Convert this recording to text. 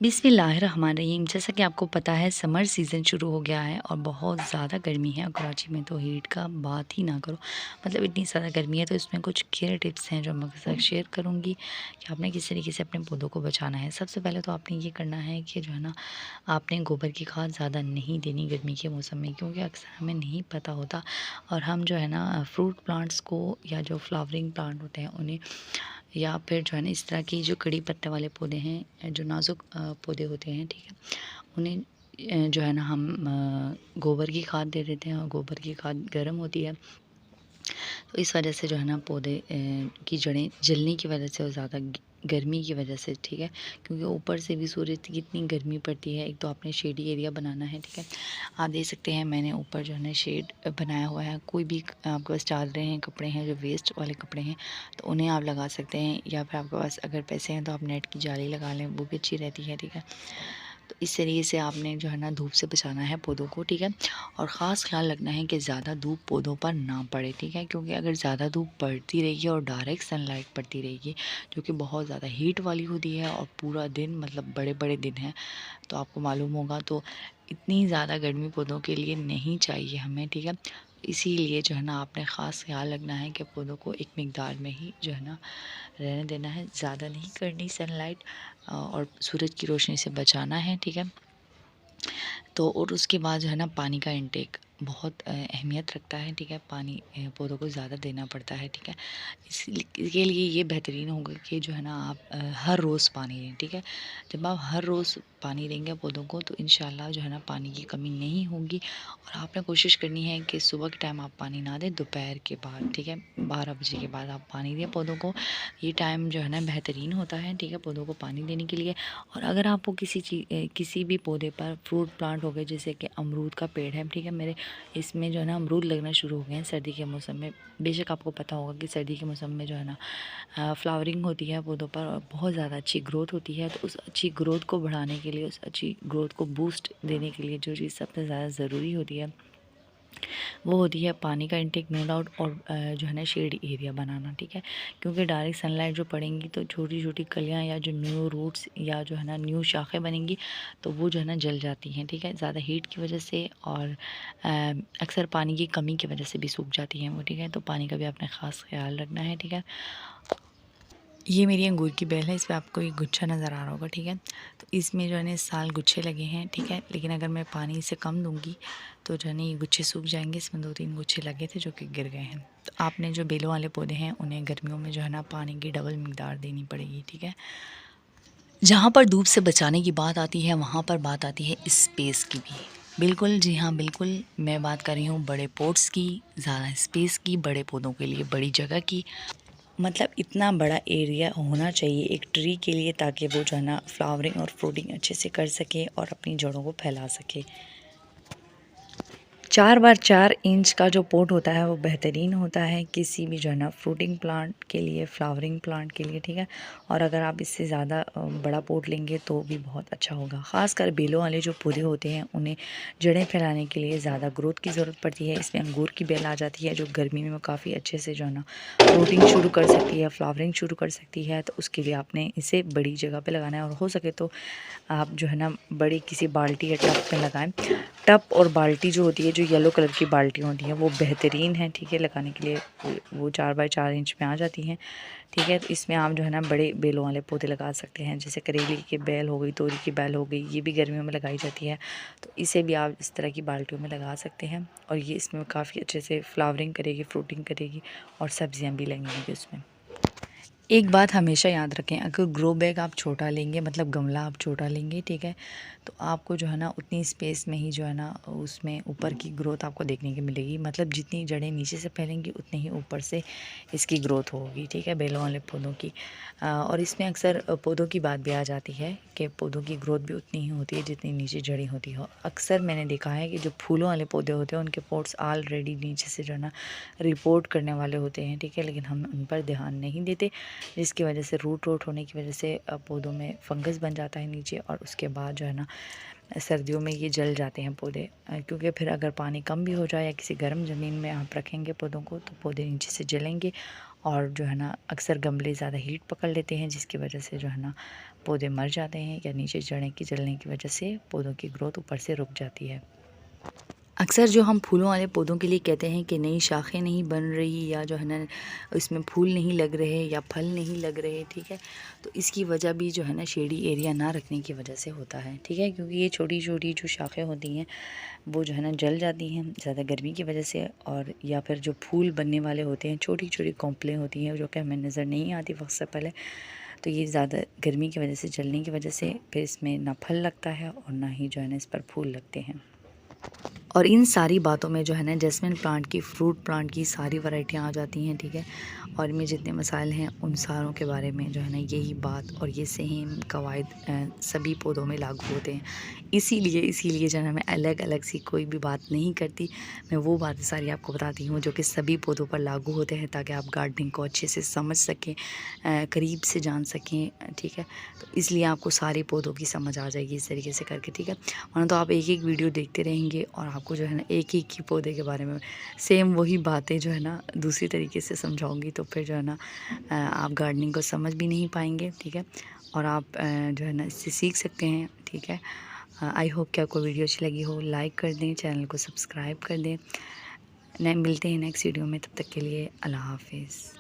बिस्मिल्लाहिर्रहमानिर्रहीम। जैसा कि आपको पता है समर सीज़न शुरू हो गया है और बहुत ज़्यादा गर्मी है और कराची में तो हीट का बात ही ना करो। मतलब इतनी ज़्यादा गर्मी है, तो इसमें कुछ केयर टिप्स हैं जो मैं आपके साथ शेयर करूँगी कि आपने किस तरीके से अपने पौधों को बचाना है। सबसे पहले तो आपने ये करना है कि जो है ना, आपने गोबर की खाद ज़्यादा नहीं देनी गर्मी के मौसम में, क्योंकि अक्सर हमें नहीं पता होता और हम जो है ना फ्रूट प्लांट्स को या जो फ्लावरिंग प्लांट होते हैं उन्हें, या फिर जो है ना इस तरह की जो कड़ी पत्ते वाले पौधे हैं, जो नाजुक पौधे होते हैं, ठीक है, उन्हें जो है ना हम गोबर की खाद दे देते हैं और गोबर की खाद गर्म होती है, तो इस वजह से जो है ना पौधे की जड़ें जलने की वजह से और ज़्यादा गर्मी की वजह से, ठीक है, क्योंकि ऊपर से भी सूरज की इतनी गर्मी पड़ती है। एक तो आपने शेडी एरिया बनाना है, ठीक है, आप देख सकते हैं मैंने ऊपर जो है ना शेड बनाया हुआ है। कोई भी आपके पास चादरें हैं, कपड़े हैं, जो वेस्ट वाले कपड़े हैं, तो उन्हें आप लगा सकते हैं, या फिर आपके पास अगर पैसे हैं तो आप नेट की जाली लगा लें, वो भी अच्छी रहती है, ठीक है। तो इस तरीके से आपने जो है ना धूप से बचाना है पौधों को, ठीक है, और ख़ास ख्याल रखना है कि ज़्यादा धूप पौधों पर ना पड़े, ठीक है, क्योंकि अगर ज़्यादा धूप पड़ती रहेगी और डायरेक्ट सनलाइट पड़ती रहेगी, जो कि बहुत ज़्यादा हीट वाली होती है और पूरा दिन, मतलब बड़े बड़े दिन हैं, तो आपको मालूम होगा, तो इतनी ज़्यादा गर्मी पौधों के लिए नहीं चाहिए हमें, ठीक है। इसीलिए जो है ना आपने ख़ास ख्याल रखना है कि पौधों को एक मिकदार में ही जो है ना रहने देना है, ज़्यादा नहीं करनी सनलाइट, और सूरज की रोशनी से बचाना है, ठीक है। तो और उसके बाद जो है ना पानी का इंटेक बहुत अहमियत रखता है, ठीक है, पानी पौधों को ज़्यादा देना पड़ता है, ठीक है। इसके लिए ये बेहतरीन होगा कि जो है ना आप हर रोज़ पानी दें, ठीक है। जब आप हर रोज़ पानी देंगे पौधों को, तो इंशाल्लाह जो है ना पानी की कमी नहीं होगी। और आपने कोशिश करनी है कि सुबह के टाइम आप पानी ना दें, दोपहर के बाद, ठीक है, 12 बजे के बाद आप पानी दें पौधों को। ये टाइम जो है ना बेहतरीन होता है, ठीक है, पौधों को पानी देने के लिए। और अगर आपको किसी भी पौधे पर फ्रूट प्लांट हो गए, जैसे कि अमरूद का पेड़ है, ठीक है, मेरे इसमें जो है ना अमरूद लगना शुरू हो गए हैं सर्दी के मौसम में। बेशक आपको पता होगा कि सर्दी के मौसम में जो है ना फ्लावरिंग होती है पौधों पर और बहुत ज़्यादा अच्छी ग्रोथ होती है। तो उस अच्छी ग्रोथ को बढ़ाने के लिए, उस अच्छी ग्रोथ को बूस्ट देने के लिए जो चीज़ सबसे ज़्यादा ज़रूरी होती है, वो होती है पानी का इंटेक, नो डाउट, और जो है ना शेड एरिया बनाना, ठीक है, क्योंकि डायरेक्ट सनलाइट जो पड़ेंगी तो छोटी छोटी कलियाँ या जो न्यू रूट्स या जो है ना न्यू शाखें बनेंगी, तो वो जो है ना जल जाती हैं, ठीक है, ज़्यादा हीट की वजह से, और अक्सर पानी की कमी की वजह से भी सूख जाती हैं वो, ठीक है। तो पानी का भी आपने ख़ास ख्याल रखना है, ठीक है। ये मेरी अंगूर की बेल है, इस पे आपको एक गुच्छा नज़र आ रहा होगा, ठीक है। तो इसमें जो है ना इस साल गुच्छे लगे हैं, ठीक है, लेकिन अगर मैं पानी इसे कम दूंगी तो जो है ना ये गुच्छे सूख जाएंगे। इसमें 2-3 गुच्छे लगे थे जो कि गिर गए हैं। तो आपने जो बेलों वाले पौधे हैं उन्हें गर्मियों में जो है ना पानी की डबल मिकदार देनी पड़ेगी, ठीक है। जहाँ पर धूप से बचाने की बात आती है, वहाँ पर बात आती है स्पेस की भी। बिल्कुल, जी हाँ, बिल्कुल, मैं बात कर रही हूँ बड़े पॉट्स की, ज़्यादा स्पेस की, बड़े पौधों के लिए बड़ी जगह की। मतलब इतना बड़ा एरिया होना चाहिए एक ट्री के लिए, ताकि वो जो है ना फ्लावरिंग और फ्रूटिंग अच्छे से कर सके और अपनी जड़ों को फैला सके। 4x4 इंच का जो पॉट होता है वो बेहतरीन होता है किसी भी जो है ना फ्रूटिंग प्लांट के लिए, फ्लावरिंग प्लांट के लिए, ठीक है। और अगर आप इससे ज़्यादा बड़ा पॉट लेंगे तो भी बहुत अच्छा होगा। ख़ासकर बेलों वाले जो पौधे होते हैं उन्हें जड़ें फैलाने के लिए ज़्यादा ग्रोथ की ज़रूरत पड़ती है। इसमें अंगूर की बेल आ जाती है जो गर्मी में काफ़ी अच्छे से जो है ना फ्रूटिंग शुरू कर सकती है, फ्लावरिंग शुरू कर सकती है। तो उसके लिए आपने इसे बड़ी जगह पर लगाना है, और हो सके तो आप जो है ना बड़ी किसी बाल्टी या टब में लगाएं। टब और बाल्टी जो होती है, जो येलो कलर की बाल्टी होती हैं, वो बेहतरीन है, ठीक है, लगाने के लिए। वो 4x4 इंच में आ जाती हैं, ठीक है। तो इसमें आप जो है ना बड़े बेलों वाले पौधे लगा सकते हैं, जैसे करेले की बेल हो गई, तोरी की बेल हो गई, ये भी गर्मियों में लगाई जाती है। तो इसे भी आप इस तरह की बाल्टियों में लगा सकते हैं, और ये इसमें काफ़ी अच्छे से फ्लावरिंग करेगी, फ्रूटिंग करेगी, और सब्जियाँ भी लगेंगी उसमें। एक बात हमेशा याद रखें, अगर ग्रो बैग आप छोटा लेंगे, मतलब गमला आप छोटा लेंगे, ठीक है, तो आपको जो है ना उतनी स्पेस में ही जो है ना उसमें ऊपर की ग्रोथ आपको देखने की मिलेगी। मतलब जितनी जड़ें नीचे से फैलेंगी उतनी ही ऊपर से इसकी ग्रोथ होगी, ठीक है, बेलों वाले पौधों की। और इसमें अक्सर पौधों की बात भी आ जाती है कि पौधों की ग्रोथ भी उतनी ही होती है जितनी नीचे जड़ी होती हो। अक्सर मैंने देखा है कि जो फूलों वाले पौधे होते हैं उनके पोट्स ऑलरेडी नीचे से जो है ना रिपोर्ट करने वाले होते हैं, ठीक है, लेकिन हम उन पर ध्यान नहीं देते, जिसकी वजह से रूट रोट होने की वजह से पौधों में फंगस बन जाता है नीचे, और उसके बाद जो है ना सर्दियों में ये जल जाते हैं पौधे। क्योंकि फिर अगर पानी कम भी हो जाए या किसी गर्म ज़मीन में आप रखेंगे पौधों को, तो पौधे नीचे से जलेंगे, और जो है ना अक्सर गमले ज़्यादा हीट पकड़ लेते हैं, जिसकी वजह से जो है ना पौधे मर जाते हैं या नीचे जड़ें की जलने की वजह से पौधों की ग्रोथ ऊपर से रुक जाती है। अक्सर जो हम फूलों वाले पौधों के लिए कहते हैं कि नई शाखें नहीं बन रही या जो है ना इसमें फूल नहीं लग रहे या फल नहीं लग रहे, ठीक है। तो इसकी वजह भी जो है ना शेडी एरिया ना रखने की वजह से होता है, ठीक है, क्योंकि ये छोटी छोटी जो शाखें होती हैं वो जो है ना जल जाती हैं ज़्यादा गर्मी की वजह से, और या फिर जो फूल बनने वाले होते हैं छोटी छोटी कॉम्पलें होती हैं जो कि हमें नज़र नहीं आती वक्त से पहले, तो ये ज़्यादा गर्मी की वजह से जलने की वजह से फिर इसमें ना फल लगता है और ना ही जो है ना इस पर फूल लगते हैं। और इन सारी बातों में जो है ना जैस्मिन प्लांट की, फ्रूट प्लांट की सारी वैरायटियाँ आ जाती हैं, ठीक है। और इनमें जितने मसाइल हैं उन सारों के बारे में जो है ना यही बात और ये सेम कवायद सभी पौधों में लागू होते हैं। इसीलिए जो है ना मैं अलग अलग सी कोई भी बात नहीं करती, मैं वो बातें सारी आपको बताती हूँ जो कि सभी पौधों पर लागू होते हैं, ताकि आप गार्डनिंग को अच्छे से समझ सकें, करीब से जान सकें, ठीक है। तो इसलिए आपको सारे पौधों की समझ आ जाएगी इस तरीके से करके, ठीक है। वरना तो आप एक एक वीडियो देखते रहेंगे और आपको जो है ना एक ही पौधे के बारे में सेम वही बातें जो है ना दूसरी तरीके से समझाऊंगी, तो फिर जो है ना आप गार्डनिंग को समझ भी नहीं पाएंगे, ठीक है। और आप जो है ना इससे सीख सकते हैं, ठीक है। आई होप कि आपको वीडियो अच्छी लगी हो, लाइक कर दें, चैनल को सब्सक्राइब कर दें। मिलते हैं नेक्स्ट वीडियो में, तब तक के लिए अल्लाह हाफिज़।